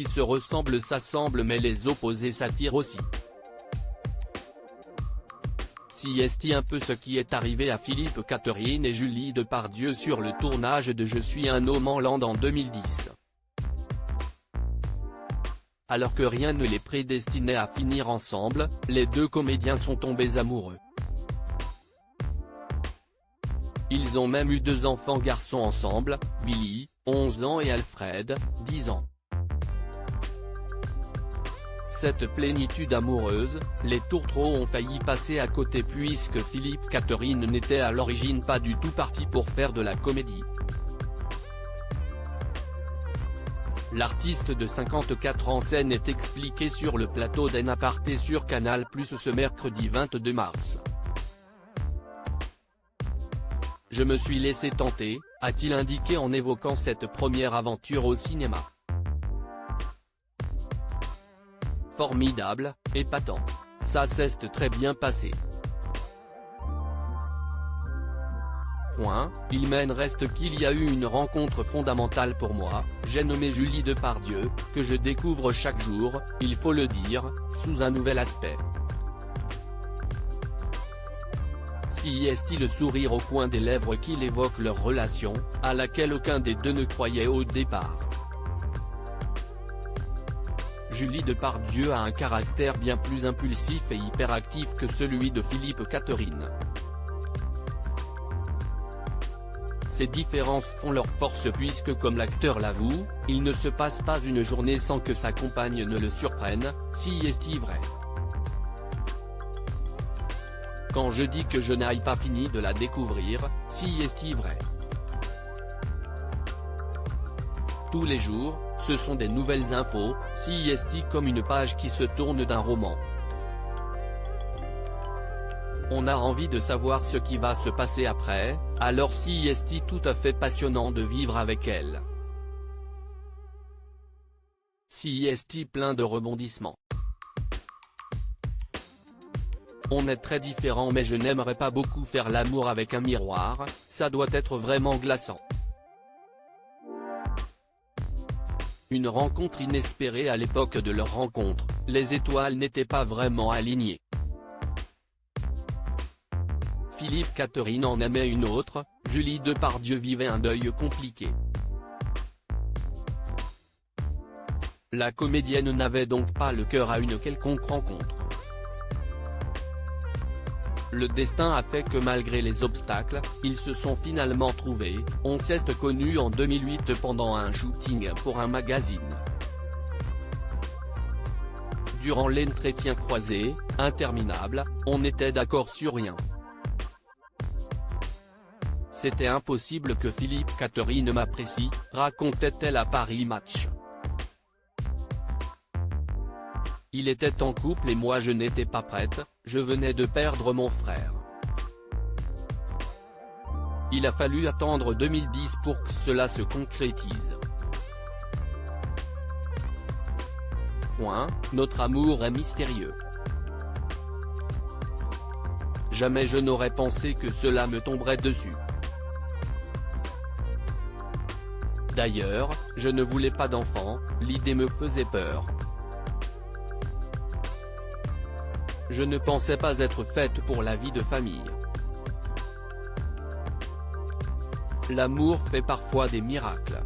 qui se ressemblent s'assemblent mais les opposés s'attirent aussi. Si est un peu ce qui est arrivé à Philippe Catherine et Julie Depardieu sur le tournage de Je suis un homme en Land en 2010. Alors que rien ne les prédestinait à finir ensemble, les deux comédiens sont tombés amoureux. Ils ont même eu 2 enfants garçons ensemble, Billy, 11 ans et Alfred, 10 ans. Cette plénitude amoureuse, les tourtereaux ont failli passer à côté puisque Philippe Catherine n'était à l'origine pas du tout parti pour faire de la comédie. L'artiste de 54 ans scène est expliqué sur le plateau d'En Aparté sur Canal+ ce mercredi 22 mars. Je me suis laissé tenter, a-t-il indiqué en évoquant cette première aventure au cinéma. Formidable, épatant. Ça s'est très bien passé. Il mène reste qu'il y a eu une rencontre fondamentale pour moi, j'ai nommé Julie Depardieu, que je découvre chaque jour, il faut le dire, sous un nouvel aspect. Si est le sourire au coin des lèvres qu'il évoque leur relation, à laquelle aucun des deux ne croyait au départ. Julie Depardieu a un caractère bien plus impulsif et hyperactif que celui de Philippe Catherine. Ces différences font leur force puisque comme l'acteur l'avoue, il ne se passe pas une journée sans que sa compagne ne le surprenne, si est vrai. Quand je dis que je n'ai pas fini de la découvrir, si est vrai. Tous les jours, ce sont des nouvelles infos, si est comme une page qui se tourne d'un roman. On a envie de savoir ce qui va se passer après, alors si est tout à fait passionnant de vivre avec elle. Si est plein de rebondissements. On est très différents mais je n'aimerais pas beaucoup faire l'amour avec un miroir, ça doit être vraiment glaçant. Une rencontre inespérée à l'époque de leur rencontre, les étoiles n'étaient pas vraiment alignées. Philippe Catherine en aimait une autre, Julie Depardieu vivait un deuil compliqué. La comédienne n'avait donc pas le cœur à une quelconque rencontre. Le destin a fait que malgré les obstacles, ils se sont finalement trouvés, on s'est connus en 2008 pendant un shooting pour un magazine. Durant l'entretien croisé, interminable, on n'était d'accord sur rien. C'était impossible que Philippe Catherine m'apprécie, racontait-elle à Paris Match. Il était en couple et moi je n'étais pas prête, je venais de perdre mon frère. Il a fallu attendre 2010 pour que cela se concrétise. Notre amour est mystérieux. Jamais je n'aurais pensé que cela me tomberait dessus. D'ailleurs, je ne voulais pas d'enfant, l'idée me faisait peur. Je ne pensais pas être faite pour la vie de famille. L'amour fait parfois des miracles.